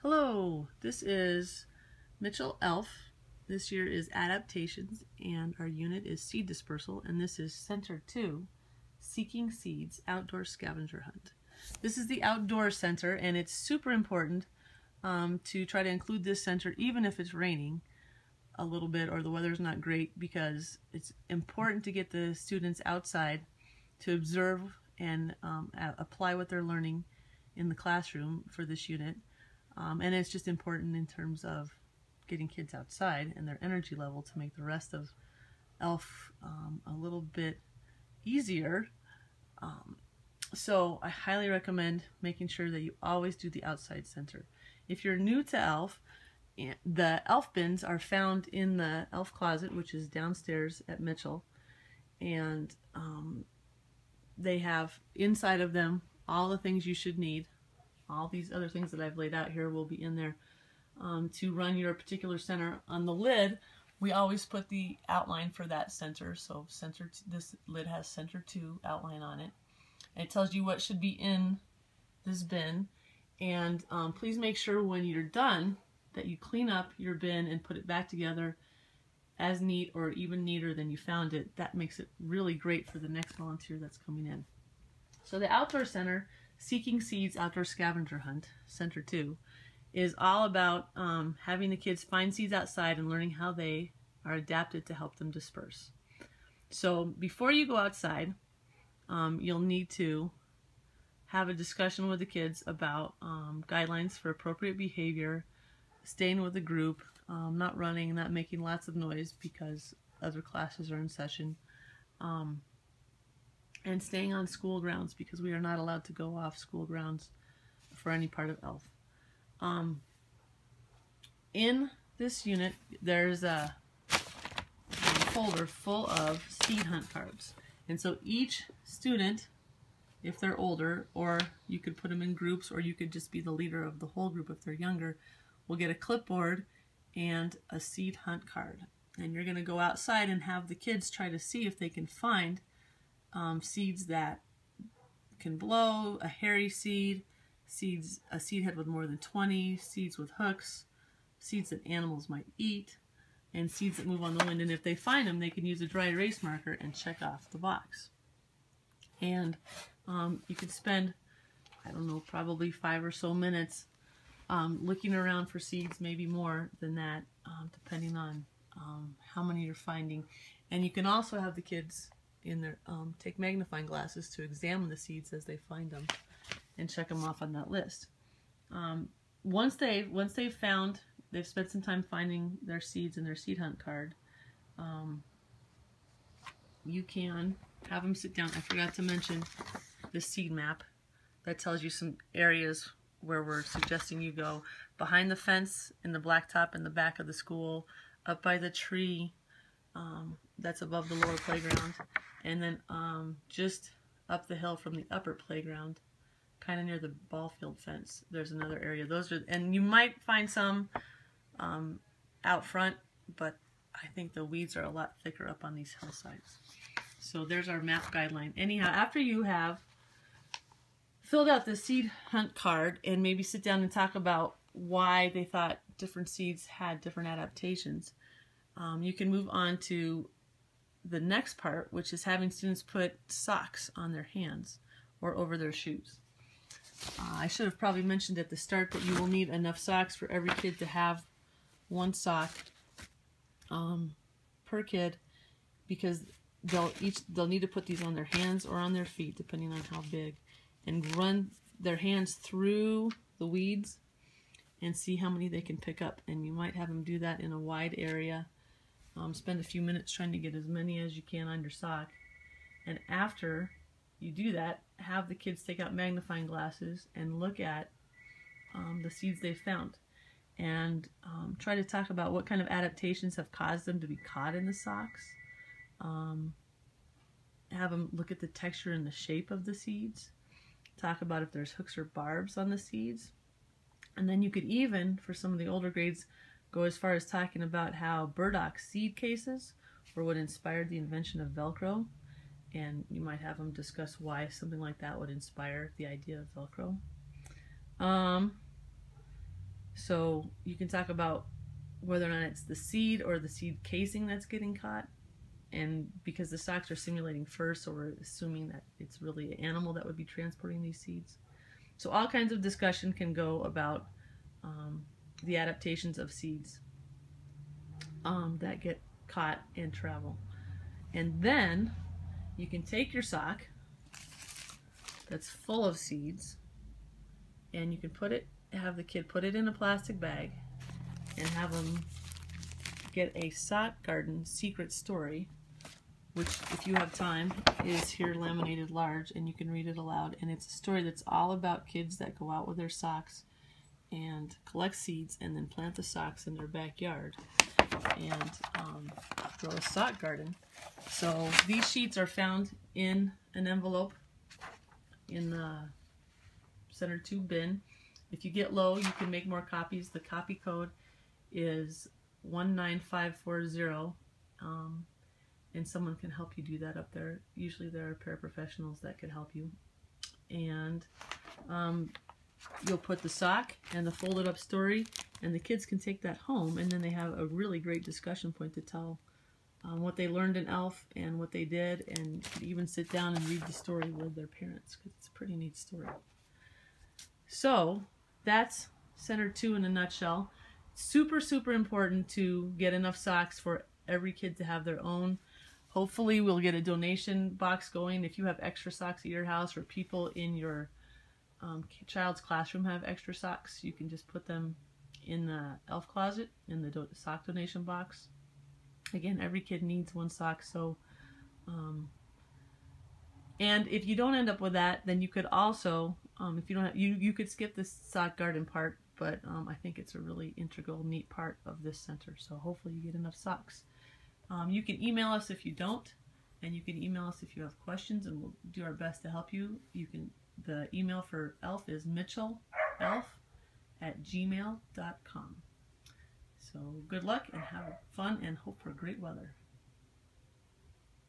Hello, this is Mitchell Elf. This year is Adaptations, and our unit is Seed Dispersal, and this is Center 2, Seeking Seeds, Outdoor Scavenger Hunt. This is the outdoor center, and it's super important to try to include this center even if it's raining a little bit or the weather's not great, because it's important to get the students outside to observe and apply what they're learning in the classroom for this unit. And it's just important in terms of getting kids outside and their energy level to make the rest of ELF a little bit easier. So I highly recommend making sure that you always do the outside center. If you're new to ELF, the ELF bins are found in the ELF closet, which is downstairs at Mitchell, and they have inside of them all the things you should need. All these other things that I've laid out here will be in there to run your particular center. On the lid, we always put the outline for that center. So this lid has Center 2 outline on it. And it tells you what should be in this bin. And please make sure when you're done that you clean up your bin and put it back together as neat or even neater than you found it. That makes it really great for the next volunteer that's coming in. So the outdoor center, Seeking Seeds Outdoor Scavenger Hunt, Center 2, is all about having the kids find seeds outside and learning how they are adapted to help them disperse. So before you go outside, you'll need to have a discussion with the kids about guidelines for appropriate behavior, staying with the group, not running, not making lots of noise because other classes are in session, and staying on school grounds because we are not allowed to go off school grounds for any part of ELF. In this unit, there's a folder full of seed hunt cards. And so each student, if they're older, or you could put them in groups, or you could just be the leader of the whole group if they're younger, will get a clipboard and a seed hunt card. And you're going to go outside and have the kids try to see if they can find seeds that can blow, a hairy seed, a seed head with more than 20, seeds with hooks, seeds that animals might eat, and seeds that move on the wind. And if they find them, they can use a dry erase marker and check off the box. And you could spend, I don't know, probably 5 or so minutes looking around for seeds, maybe more than that, depending on how many you're finding. And you can also have the kids in their take magnifying glasses to examine the seeds as they find them and check them off on that list. Once they've spent some time finding their seeds in their seed hunt card, you can have them sit down. I forgot to mention the seed map that tells you some areas where we're suggesting you go. Behind the fence, in the blacktop in the back of the school, up by the tree that's above the lower playground, and then just up the hill from the upper playground, kind of near the ball field fence, there's another area. Those are, and you might find some out front, but I think the weeds are a lot thicker up on these hillsides. So there's our map guideline. Anyhow, after you have filled out the seed hunt card and maybe sit down and talk about why they thought different seeds had different adaptations, you can move on to the next part, which is having students put socks on their hands or over their shoes. I should have probably mentioned at the start that you will need enough socks for every kid to have one sock per kid, because they'll need to put these on their hands or on their feet depending on how big, and run their hands through the weeds and see how many they can pick up. And you might have them do that in a wide area. Spend a few minutes trying to get as many as you can on your sock. And after you do that, have the kids take out magnifying glasses and look at the seeds they found. And try to talk about what kind of adaptations have caused them to be caught in the socks. Have them look at the texture and the shape of the seeds. Talk about if there's hooks or barbs on the seeds. And then you could even, for some of the older grades, go as far as talking about how burdock seed cases were what inspired the invention of Velcro. And you might have them discuss why something like that would inspire the idea of Velcro. So you can talk about whether or not it's the seed or the seed casing that's getting caught. And because the socks are simulating fur, so we're assuming that it's really an animal that would be transporting these seeds. So all kinds of discussion can go about the adaptations of seeds that get caught and travel. And then you can take your sock that's full of seeds, and you can have the kid put it in a plastic bag and have them get a sock garden secret story, which, if you have time, is here laminated large, and you can read it aloud. And it's a story that's all about kids that go out with their socks and collect seeds and then plant the socks in their backyard and grow a sock garden. So these sheets are found in an envelope in the Center 2 bin. If you get low, you can make more copies. The copy code is 19540. And someone can help you do that up there. Usually there are paraprofessionals that could help you. And you'll put the sock and the folded up story, and the kids can take that home, and then they have a really great discussion point to tell what they learned in ELF and what they did, and could even sit down and read the story with their parents, because it's a pretty neat story. So that's Center 2 in a nutshell. Super, super important to get enough socks for every kid to have their own. Hopefully we'll get a donation box going. If you have extra socks at your house, or people in your child's classroom have extra socks, you can just put them in the ELF closet in the sock donation box. Again, every kid needs one sock. So and if you don't end up with that, then you could also if you don't have, you could skip the sock garden part, but I think it's a really integral, neat part of this center. So hopefully you get enough socks. You can email us if you don't, and you can email us if you have questions, and we'll do our best to help you. The email for ELF is mitchellelf@gmail.com. So good luck and have fun, and hope for great weather.